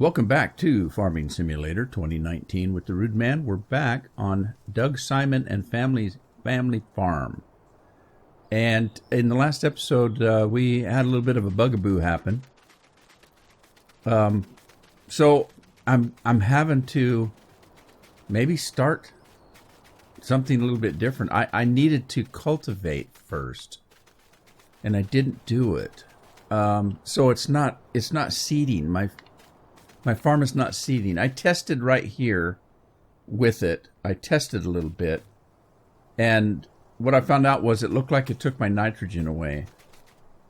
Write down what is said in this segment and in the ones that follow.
Welcome back to Farming Simulator 2019 with the Rude Man. We're back on Doug Simon and Family Farm. And in the last episode, we had a little bit of a bugaboo happen. So I'm having to maybe start something a little bit different. I needed to cultivate first, and I didn't do it. So it's not seeding. My farm is not seeding. I tested right here with it. I tested a little bit, and what I found out was it looked like it took my nitrogen away.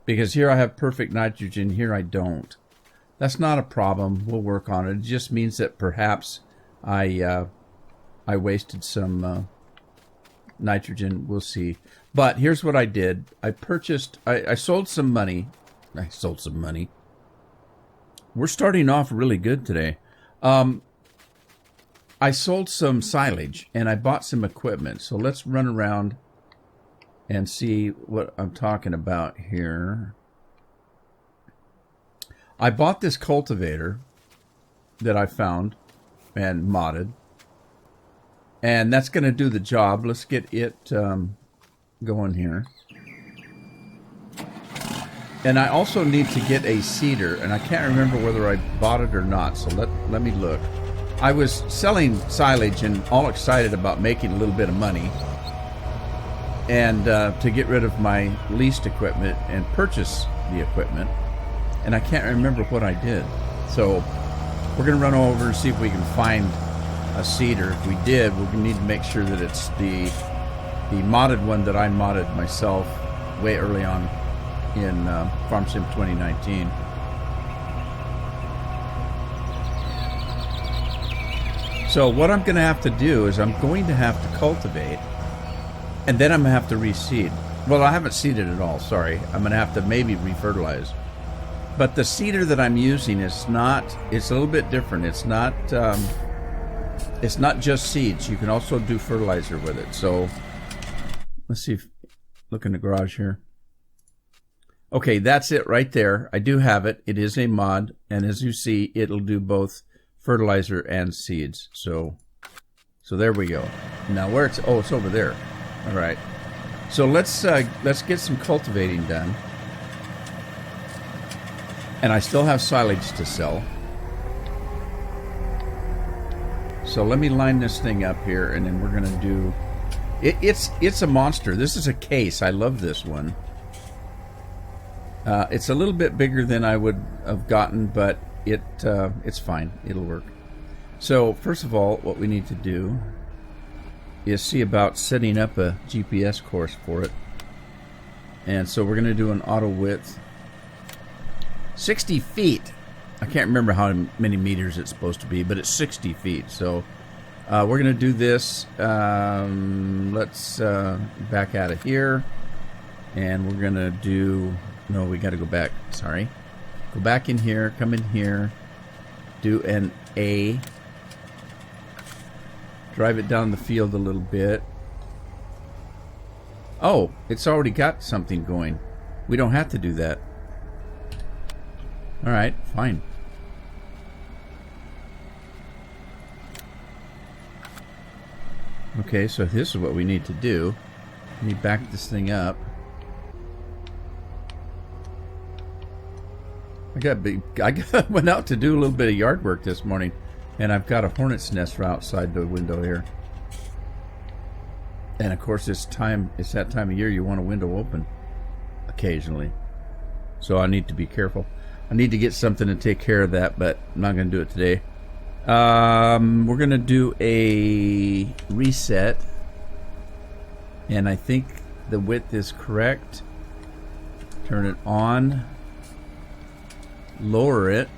Because here I have perfect nitrogen, here I don't. That's not a problem. We'll work on it. It just means that perhaps I wasted some nitrogen. We'll see. But here's what I did. I sold some money. We're starting off really good today. I sold some silage and I bought some equipment. So let's run around and see what I'm talking about here. I bought this cultivator that I found and modded. And that's going to do the job. Let's get it going here. And I also need to get a seeder, and I can't remember whether I bought it or not, so let me look. I was selling silage and all excited about making a little bit of money, and to get rid of my leased equipment and purchase the equipment, and I can't remember what I did. So we're going to run over and see if we can find a seeder. If we did, we're going to need to make sure that it's the modded one that I modded myself way early on in Farm Sim 2019. So what I'm going to have to do is I'm going to have to cultivate, and then I'm going to have to reseed. Well, I haven't seeded at all, sorry. I'm going to have to maybe refertilize. But the seeder that I'm using it's a little bit different. It's not just seeds. You can also do fertilizer with it. So let's see look in the garage here. Okay, that's it right there. I do have it. It is a mod, and as you see, it'll do both fertilizer and seeds. So there we go. Now where it's over there. All right. So let's get some cultivating done. And I still have silage to sell. So let me line this thing up here, and then we're gonna do. It's a monster. This is a case. I love this one. It's a little bit bigger than I would have gotten, but it's fine. It'll work. So first of all, what we need to do is see about setting up a GPS course for it. And so we're going to do an auto width 60 feet. I can't remember how many meters it's supposed to be, but it's 60 feet. So we're going to do this. Let's back out of here, and we're going to do. No, we got to go back. Sorry. Go back in here. Come in here. Do an A. Drive it down the field a little bit. Oh, it's already got something going. We don't have to do that. All right, fine. Okay, so this is what we need to do. Let me back this thing up. I went out to do a little bit of yard work this morning, and I've got a hornet's nest right outside the window here. And of course, it's that time of year you want a window open occasionally. So I need to be careful. I need to get something to take care of that, but I'm not going to do it today. We're going to do a reset, and I think the width is correct. Turn it on. Lower it,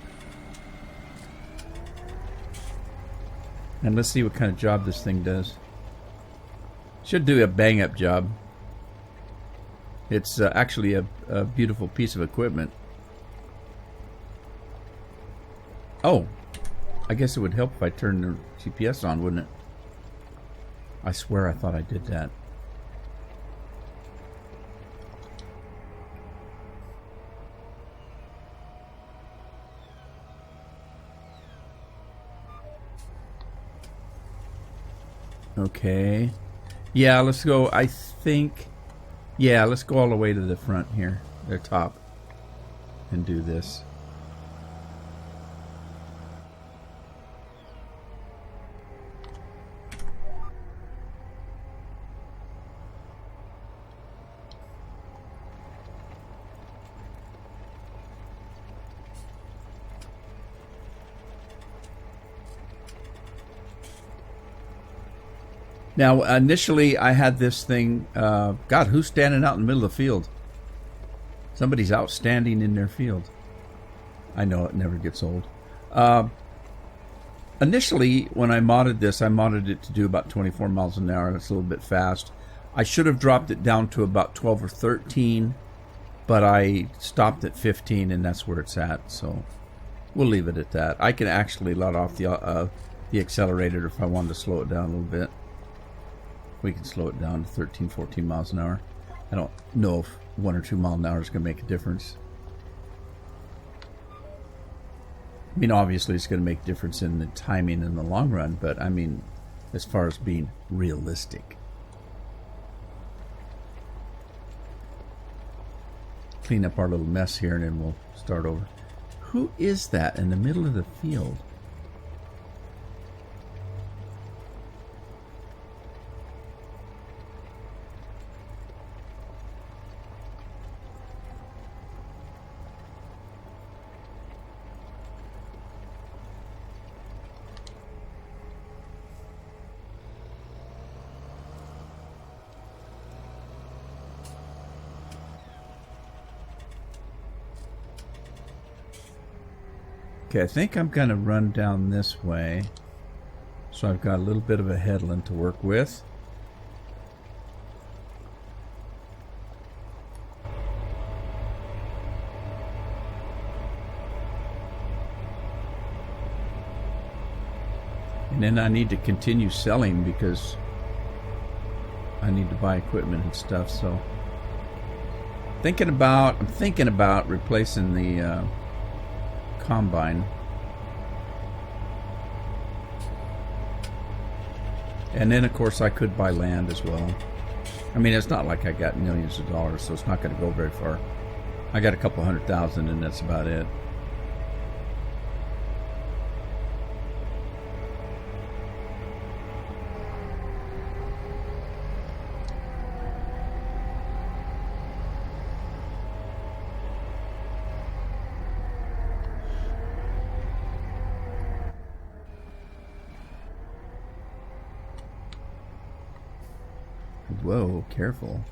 and let's see what kind of job this thing does. Should do a bang up job. It's actually a beautiful piece of equipment. Oh, I guess it would help if I turned the GPS on, wouldn't it? I swear I thought I did that. Okay. Yeah, let's go. I think. Yeah, let's go all the way to the front here, the top, and do this. Now, initially, I had this thing. God, who's standing out in the middle of the field? Somebody's outstanding in their field. I know it never gets old. Initially, when I modded this, I modded it to do about 24 miles an hour. That's a little bit fast. I should have dropped it down to about 12 or 13, but I stopped at 15, and that's where it's at. So we'll leave it at that. I can actually let off the accelerator if I wanted to slow it down a little bit. We can slow it down to 13, 14 miles an hour. I don't know if 1 or 2 miles an hour is going to make a difference. I mean, obviously it's going to make a difference in the timing in the long run, but I mean, as far as being realistic. Clean up our little mess here and then we'll start over. Who is that in the middle of the field? Okay, I think I'm going to run down this way. So I've got a little bit of a headland to work with. And then I need to continue selling because I need to buy equipment and stuff. So I'm thinking about replacing the combine. And then of course I could buy land as well. I mean, it's not like I got millions of dollars, so it's not going to go very far. I got a couple $100,000 and that's about it. Whoa, careful.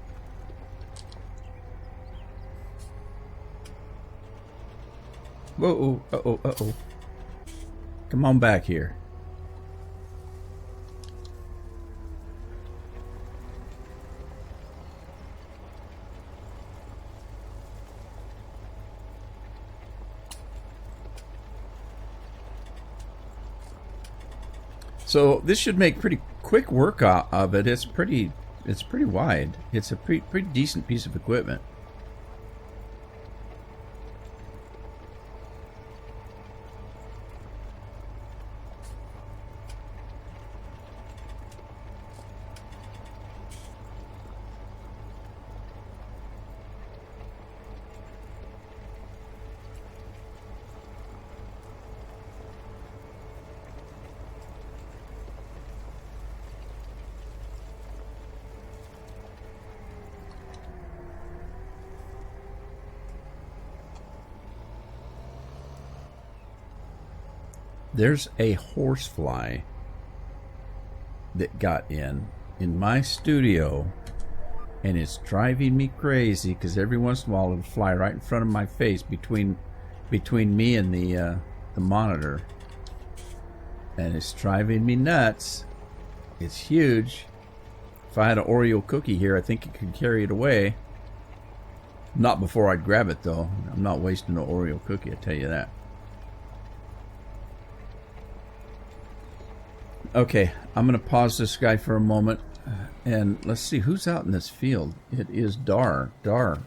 Whoa, uh-oh, uh-oh. Come on back here. So this should make pretty quick work of it. It's pretty wide. It's a pretty decent piece of equipment. There's a horsefly that got in my studio, and it's driving me crazy because every once in a while it'll fly right in front of my face between me and the monitor, and it's driving me nuts. It's huge. If I had an Oreo cookie here, I think it could carry it away. Not before I'd grab it though. I'm not wasting an Oreo cookie, I tell you that. Okay, I'm going to pause this guy for a moment, and let's see who's out in this field. It is Dar. Dar.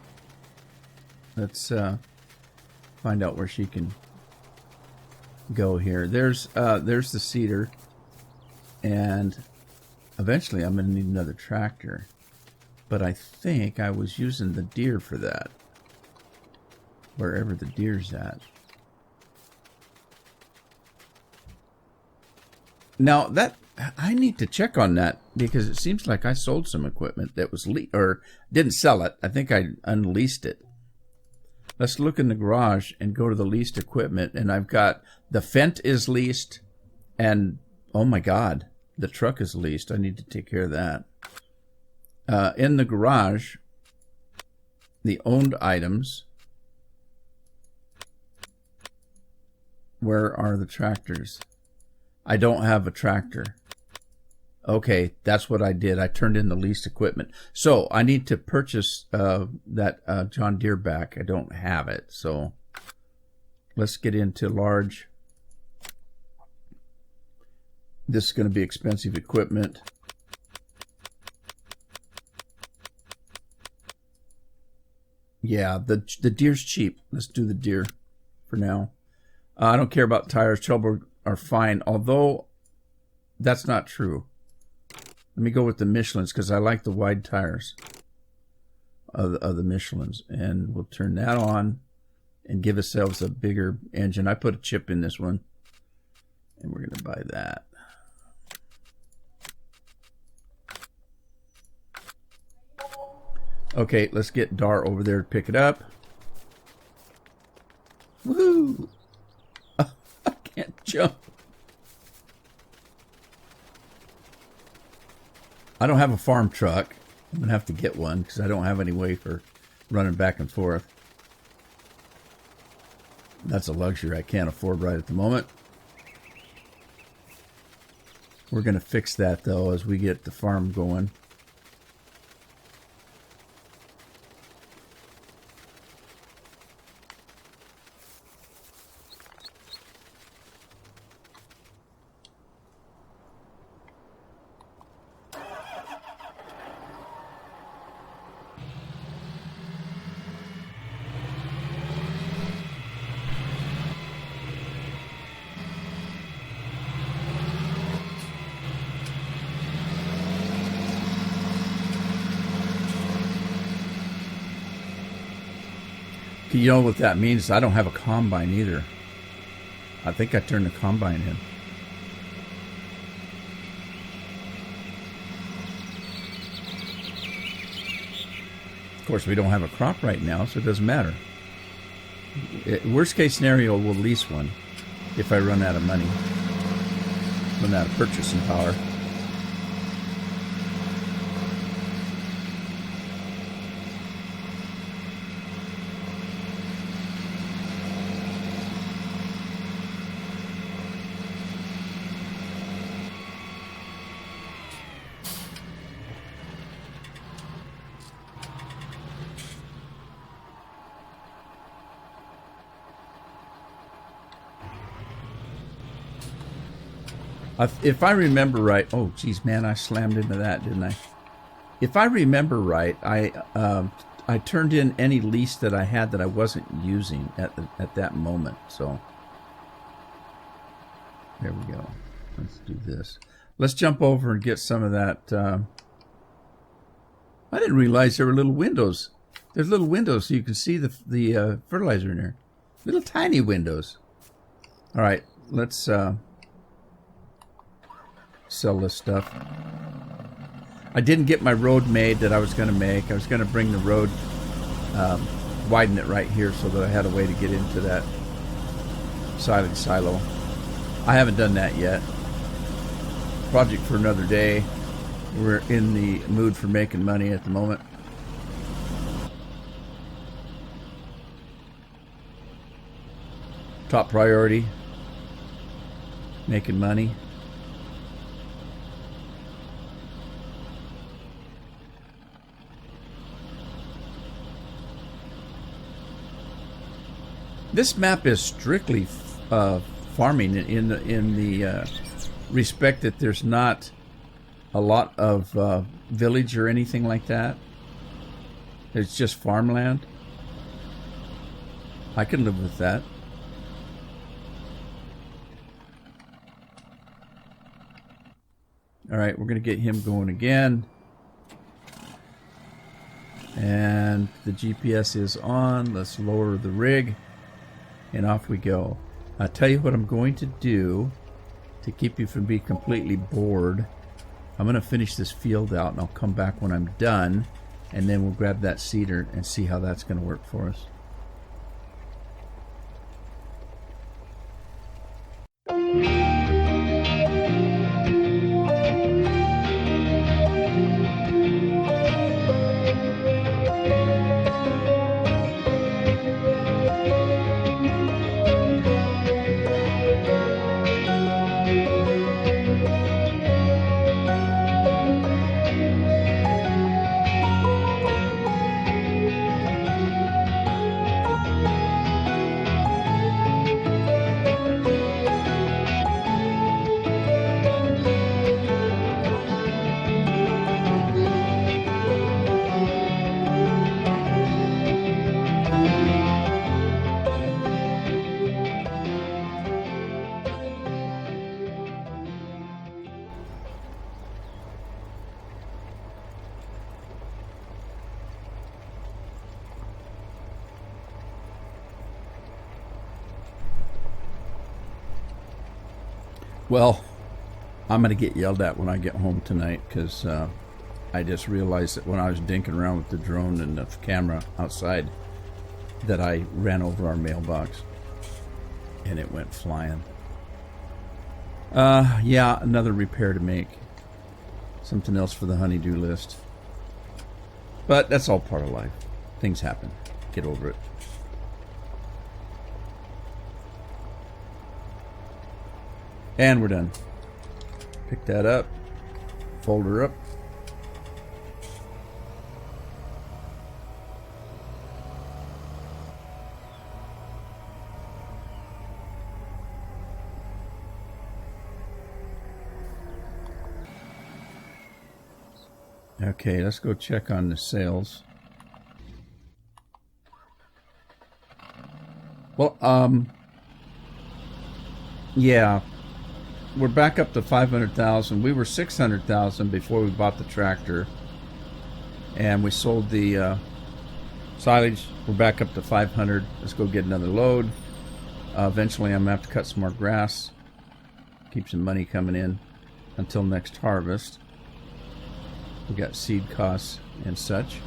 Let's find out where she can go here. There's the cedar, and Eventually, I'm going to need another tractor. But I think I was using the deer for that. Wherever the deer's at. Now, that I need to check on that because it seems like I sold some equipment that was or didn't sell it. I think I unleased it. Let's look in the garage and go to the leased equipment. And I've got the Fendt is leased. And, oh my God, the truck is leased. I need to take care of that. In the garage, the owned items. Where are the tractors? I don't have a tractor. Okay, that's what I did. I turned in the leased equipment. So I need to purchase that John Deere back. I don't have it. So let's get into large. This is going to be expensive equipment. Yeah, the Deere's cheap. Let's do the Deere for now. I don't care about tires. Trouble are fine, although that's not true. Let me go with the Michelins because I like the wide tires of the Michelins. And we'll turn that on and give ourselves a bigger engine. I put a chip in this one, and we're going to buy that. Okay, let's get Dar over there to pick it up. Woohoo! I can't jump. I don't have a farm truck. I'm going to have to get one because I don't have any way for running back and forth. That's a luxury I can't afford right at the moment. We're going to fix that, though, as we get the farm going. You know what that means? I don't have a combine either. I think I turned the combine in. Of course, we don't have a crop right now, so it doesn't matter. Worst case scenario, we'll lease one if I run out of money. Run out of purchasing power. If I remember right, oh geez, man, I slammed into that, didn't I? If I remember right, I turned in any lease that I had that I wasn't using at that moment. So there we go. Let's do this. Let's jump over and get some of that. I didn't realize there were little windows. There's little windows so you can see the fertilizer in there. Little tiny windows. All right, let's sell this stuff. I didn't get my road made that I was going to make. I was going to bring the road, widen it right here so that I had a way to get into that silage silo. I haven't done that yet. Project for another day. We're in the mood for making money at the moment. Top priority, making money. This map is strictly farming in the respect that there's not a lot of village or anything like that. It's just farmland. I can live with that. All right, we're going to get him going again. And the GPS is on. Let's lower the rig. And off we go. I'll tell you what I'm going to do to keep you from being completely bored. I'm going to finish this field out, and I'll come back when I'm done. And then we'll grab that seeder and see how that's going to work for us. Well, I'm going to get yelled at when I get home tonight because I just realized that when I was dinking around with the drone and the camera outside that I ran over our mailbox and it went flying. Yeah, another repair to make. Something else for the honeydew list. But that's all part of life. Things happen. Get over it. And we're done. Pick that up. Fold her up. Okay, let's go check on the sales. Well, yeah. We're back up to 500,000. We were 600,000 before we bought the tractor, and we sold the silage. We're back up to 500. Let's go get another load. Eventually, I'm gonna have to cut some more grass, keep some money coming in until next harvest. We got seed costs and such.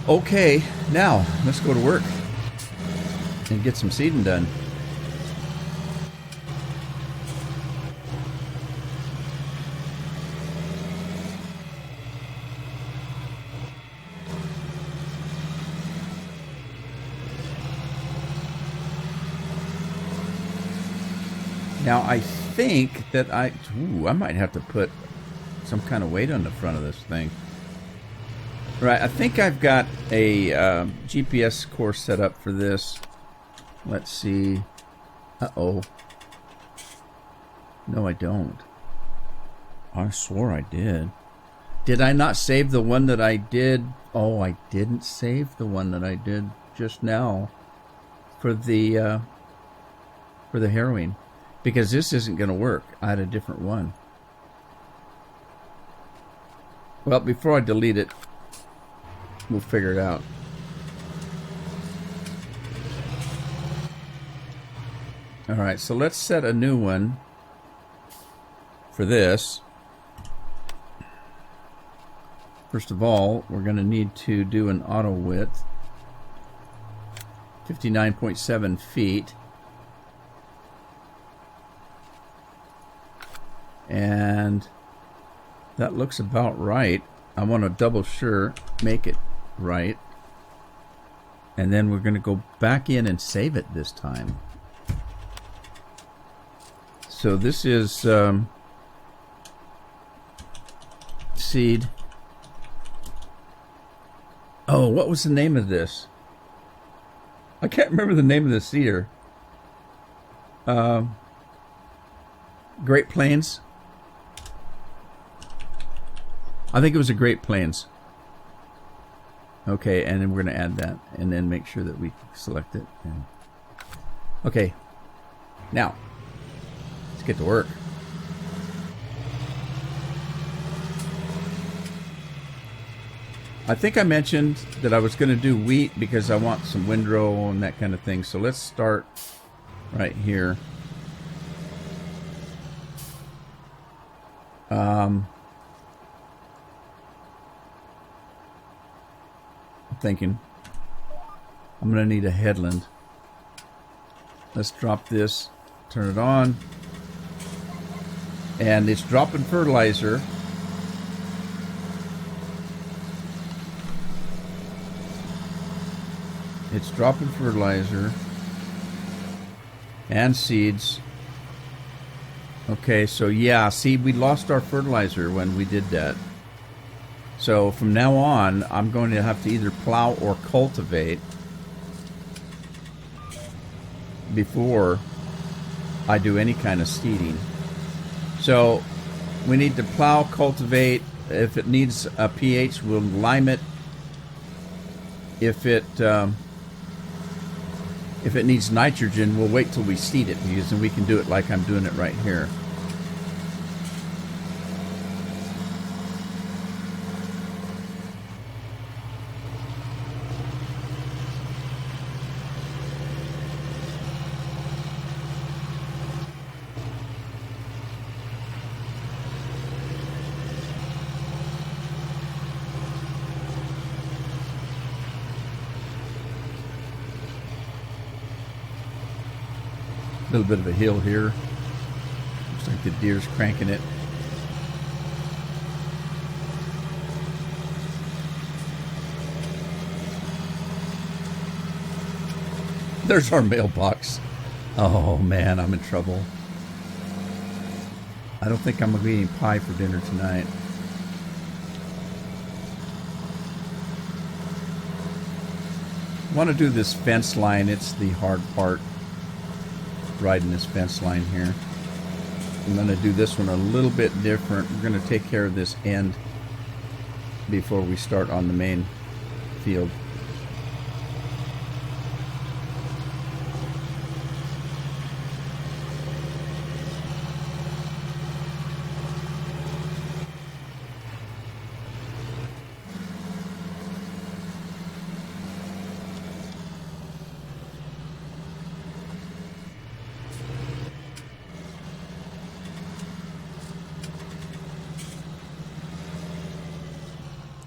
Okay, now let's go to work and get some seeding done. Now I think that I might have to put some kind of weight on the front of this thing. Right, I think I've got a GPS course set up for this. Let's see. Uh-oh. No, I don't. I swore I did. Did I not save the one that I did? Oh, I didn't save the one that I did just now for the harrowing. Because this isn't going to work. I had a different one. Well, before I delete it, we'll figure it out. Alright, so let's set a new one for this. First of all, we're going to need to do an auto width. 59.7 feet. And that looks about right. I want to double sure, make it right. And then we're going to go back in and save it this time. So this is seed. Oh, what was the name of this? I can't remember the name of the seeder. Great Plains. I think it was a Great Plains. Okay, and then we're going to add that, and then make sure that we select it. And okay, now let's get to work. I think I mentioned that I was going to do wheat because I want some windrow and that kind of thing. So let's start right here. I'm thinking I'm going to need a headland. Let's drop this, turn it on, and it's dropping fertilizer. It's dropping fertilizer and seeds. Okay, so yeah, see, we lost our fertilizer when we did that. So from now on, I'm going to have to either plow or cultivate before I do any kind of seeding. So we need to plow, cultivate. If it needs a pH, we'll lime it. If it needs nitrogen, we'll wait till we seed it, because then we can do it like I'm doing it right here. A little bit of a hill here. Looks like the deer's cranking it. There's our mailbox. Oh man, I'm in trouble. I don't think I'm going to be eating pie for dinner tonight. I want to do this fence line. It's the hard part, riding this fence line here. I'm going to do this one a little bit different. We're going to take care of this end before we start on the main field.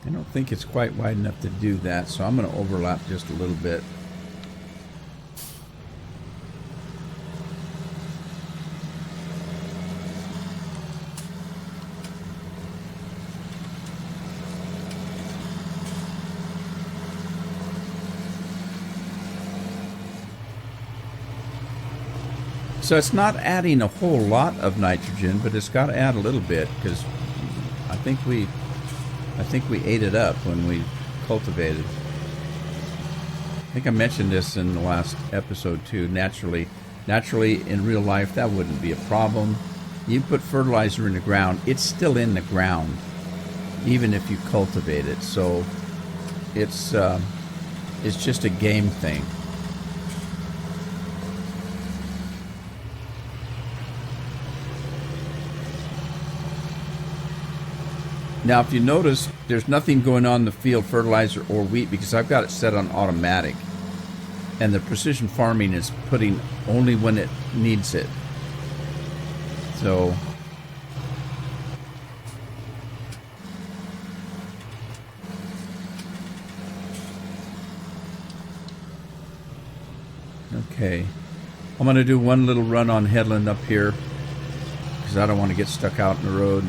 I don't think it's quite wide enough to do that, so I'm going to overlap just a little bit. So it's not adding a whole lot of nitrogen, but it's got to add a little bit, because I think we ate it up when we cultivated. I think I mentioned this in the last episode too. Naturally in real life, that wouldn't be a problem. You put fertilizer in the ground, it's still in the ground, even if you cultivate it. So it's just a game thing. Now, if you notice, there's nothing going on in the field, fertilizer or wheat, because I've got it set on automatic. And the precision farming is putting only when it needs it. So, okay. I'm going to do one little run on headland up here, because I don't want to get stuck out in the road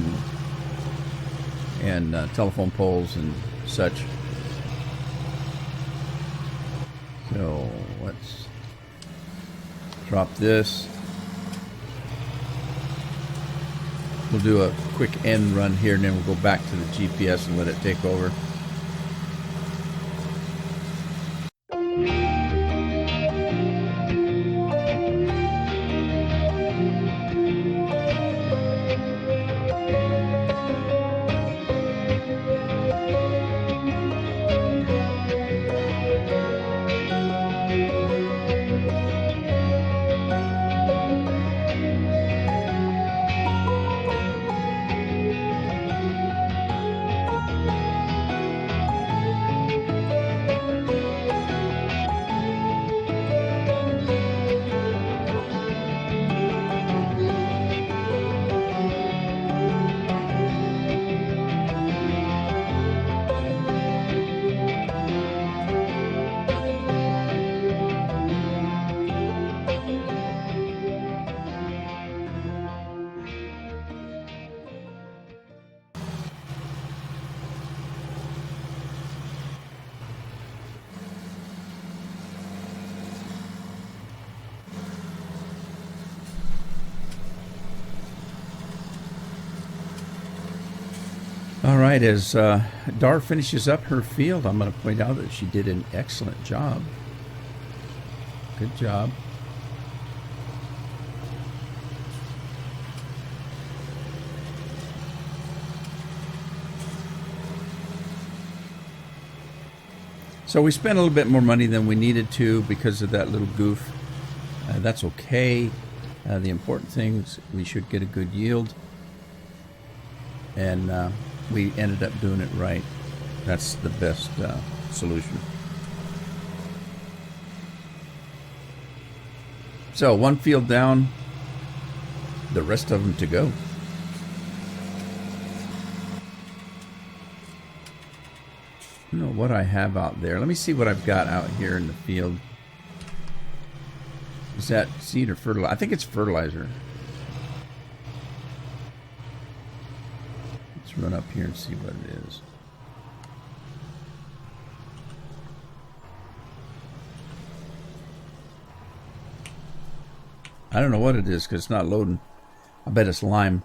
and telephone poles and such. So let's drop this. We'll do a quick end run here, and then we'll go back to the GPS and let it take over. All right, as Dar finishes up her field, I'm going to point out that she did an excellent job. Good job. So we spent a little bit more money than we needed to because of that little goof. That's okay. The important thing is we should get a good yield. And we ended up doing it right. That's the best solution. So one field down, the rest of them to go. I don't know what I have out there. Let me see what I've got out here in the field. Is that seed or fertilizer? I think it's fertilizer. Let's run up here and see what it is. I don't know what it is because it's not loading. I bet it's lime.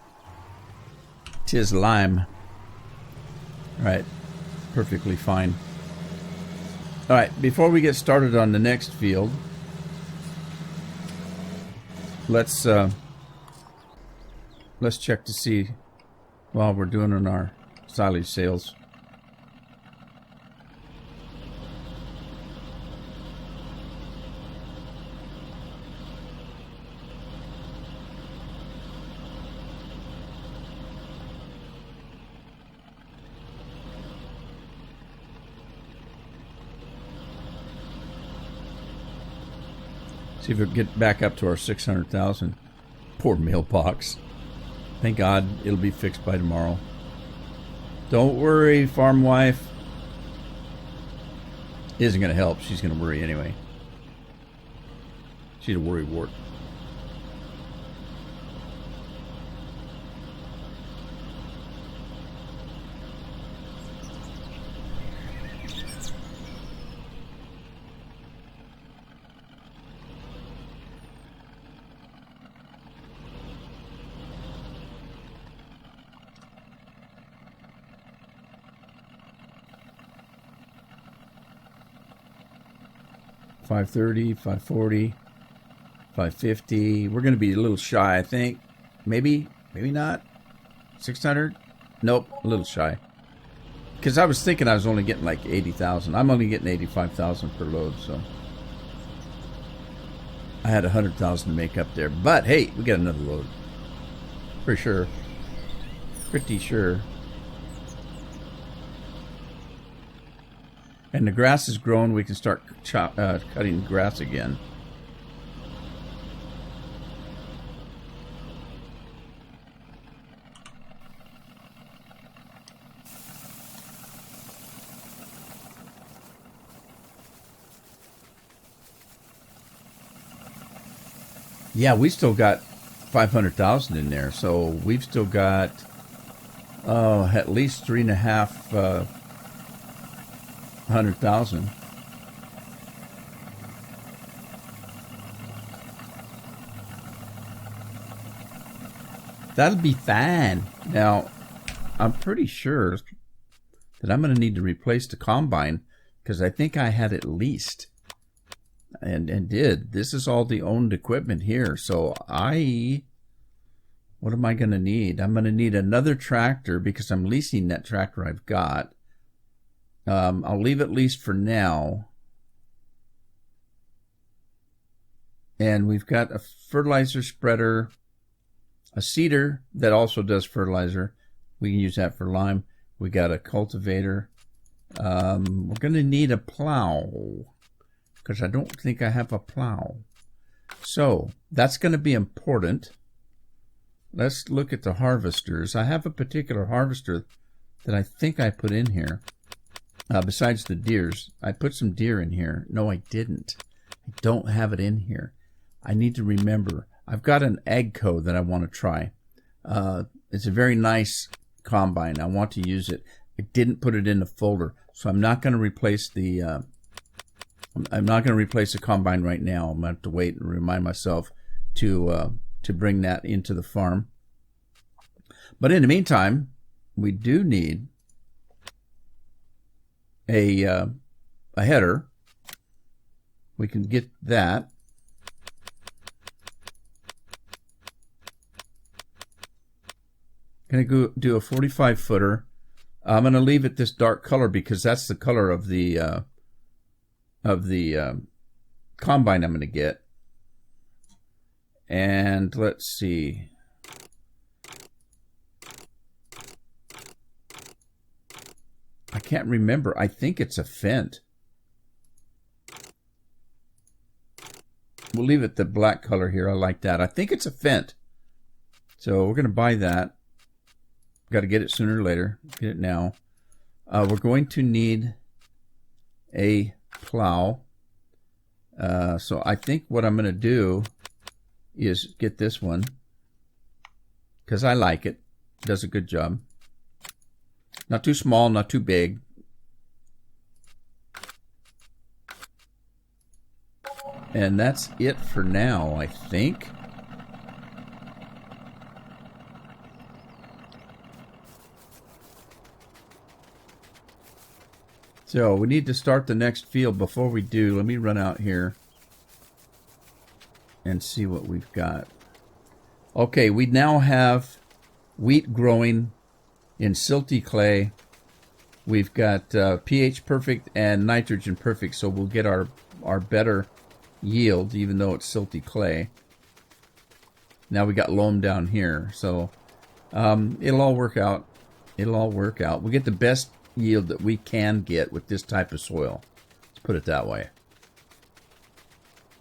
'Tis lime. All right. Perfectly fine. All right, before we get started on the next field, let's check to see while we're doing on our silage sales. See if we can get back up to our 600,000. Poor mailbox. Thank God it'll be fixed by tomorrow. Don't worry, farm wife. It isn't going to help. She's going to worry anyway. She's a worry wart. $530, $540, $550. We're going to be a little shy, I think. Maybe not. $600? Nope, a little shy. Because I was thinking I was only getting like 80,000. I'm only getting 85,000 per load, so I had 100,000 to make up there. But hey, we got another load. For sure. Pretty sure. And the grass is grown. We can start cutting grass again. Yeah, we still got 500,000 in there, so we've still got at least 3,500,000. That'll be fine. Now, I'm pretty sure that I'm going to need to replace the combine because I think I had at least. And did. This is all the owned equipment here. So what am I going to need? I'm going to need another tractor because I'm leasing that tractor I've got. I'll leave it leased for now. And we've got a fertilizer spreader, a seeder that also does fertilizer. We can use that for lime. We got a cultivator. We're going to need a plow, because I don't think I have a plow. So that's going to be important. Let's look at the harvesters. I have a particular harvester that I think I put in here. Besides the deers. I put some deer in here. No, I didn't. I don't have it in here. I need to remember. I've got an AGCO that I want to try. It's a very nice combine. I want to use it. I didn't put it in the folder. So I'm not going to replace the... I'm not going to replace the combine right now. I'm going to have to wait and remind myself to bring that into the farm. But in the meantime, we do need a header. We can get that. Going to go do a 45 footer. I'm going to leave it this dark color because that's the color of the combine I'm going to get. And let's see. I can't remember. I think it's a Fendt. We'll leave it the black color here. I like that. I think it's a Fendt. So we're going to buy that. Got to get it sooner or later. Get it now. We're going to need a plow. So I think what I'm going to do is get this one because I like it. It does a good job. Not too small, not too big. And that's it for now, I think. So we need to start the next field. Before we do, let me run out here and see what we've got. Okay, we now have wheat growing in silty clay. We've got pH perfect and nitrogen perfect, so we'll get our better yield, even though it's silty clay. Now we got loam down here, so it'll all work out. It'll all work out. We get the best yield that we can get with this type of soil. Let's put it that way.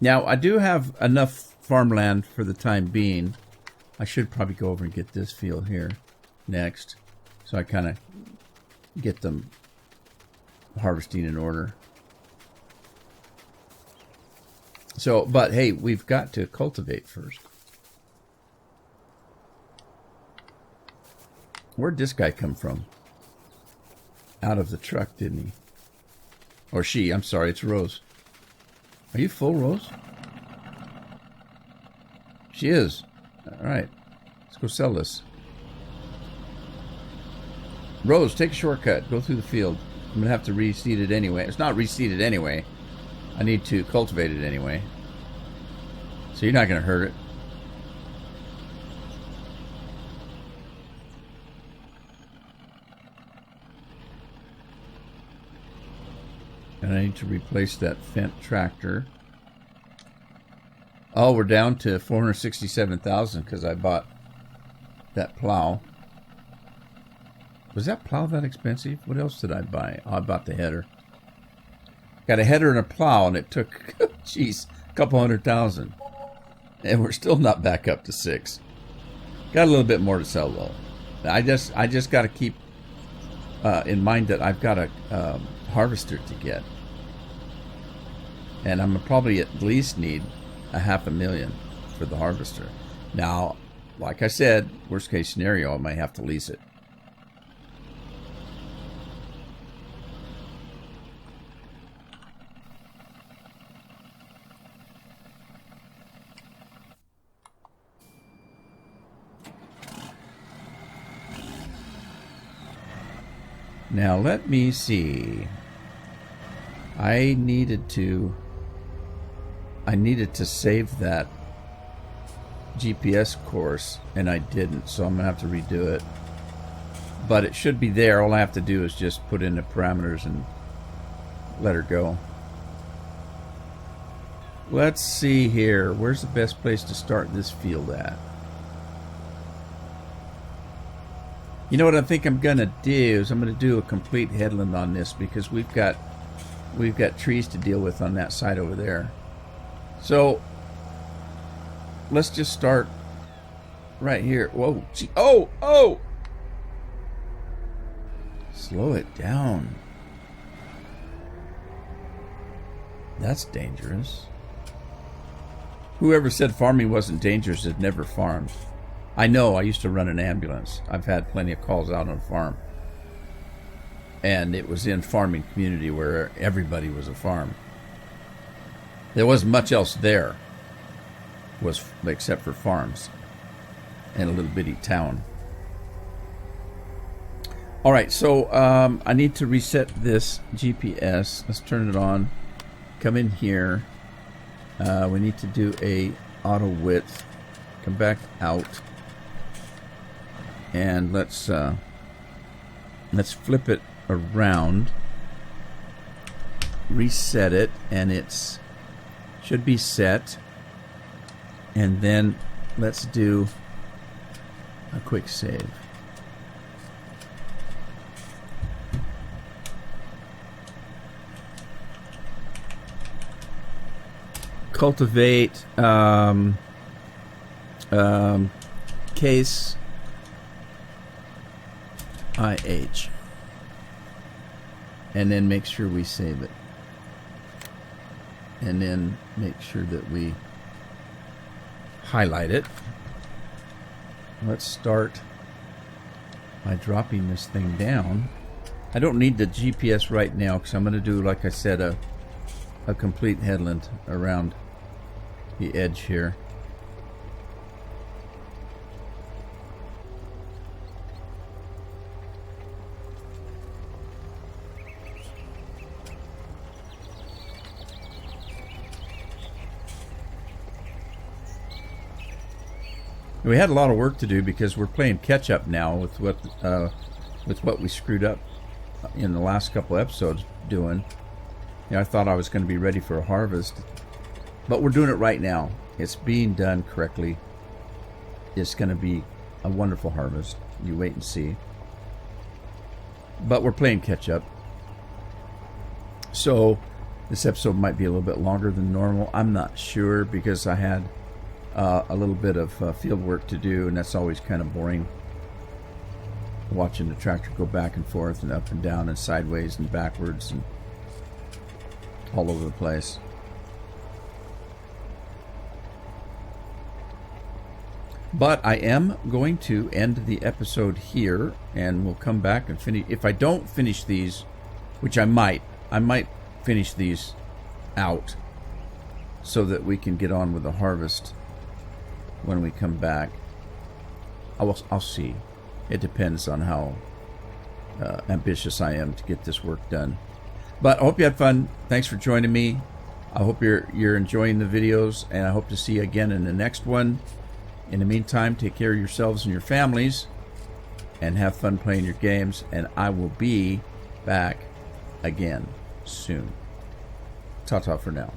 Now, I do have enough farmland for the time being. I should probably go over and get this field here next, so I kind of get them harvesting in order. So, but hey, we've got to cultivate first. Where'd this guy come from? Out of the truck, didn't he? Or she, I'm sorry, it's Rose. Are you full, Rose? She is. All right, let's go sell this. Rose, take a shortcut. Go through the field. I'm going to have to reseed it anyway. It's not reseeded anyway. I need to cultivate it anyway. So you're not going to hurt it. And I need to replace that Fendt tractor. Oh, we're down to 467,000 because I bought that plow. Was that plow that expensive? What else did I buy? Oh, I bought the header. Got a header and a plow, and it took, geez, a couple $100,000. And we're still not back up to 6. Got a little bit more to sell, though. I just got to keep in mind that I've got a harvester to get. And I'm probably at least need $500,000 for the harvester. Now, like I said, worst case scenario, I might have to lease it. Now let me see. I needed to save that GPS course and I didn't, so I'm gonna have to redo it. But it should be there. All I have to do is just put in the parameters and let her go. Let's see here. Where's the best place to start this field at? You know what I think I'm gonna do is I'm gonna do a complete headland on this because we've got trees to deal with on that side over there. So let's just start right here. Whoa, gee, oh! Slow it down. That's dangerous. Whoever said farming wasn't dangerous has never farmed. I know, I used to run an ambulance. I've had plenty of calls out on a farm. And it was in farming community where everybody was a farm. There wasn't much else there, except for farms and a little bitty town. All right, so I need to reset this GPS. Let's turn it on. Come in here. We need to do a auto width. Come back out, and let's flip it around. Reset it, and it's should be set. And then let's do a quick save. Cultivate case IH, and then make sure we save it, and then make sure that we highlight it. Let's start by dropping this thing down. I don't need the GPS right now because I'm going to do, like I said, a complete headland around the edge here. We had a lot of work to do because we're playing catch up now with what we screwed up in the last couple episodes doing. You know, I thought I was going to be ready for a harvest, but we're doing it right now. It's being done correctly. It's going to be a wonderful harvest. You wait and see. But we're playing catch up. So this episode might be a little bit longer than normal. I'm not sure because I had a little bit of field work to do, and that's always kind of boring, watching the tractor go back and forth and up and down and sideways and backwards and all over the place. But I am going to end the episode here, and we'll come back and finish. If I don't finish these, which I might finish these out so that we can get on with the harvest when we come back. I'll see. It depends on how ambitious I am to get this work done. But I hope you had fun. Thanks for joining me. I hope you're enjoying the videos, and I hope to see you again in the next one. In the meantime, take care of yourselves and your families, and have fun playing your games, and I will be back again soon. Ta-ta for now.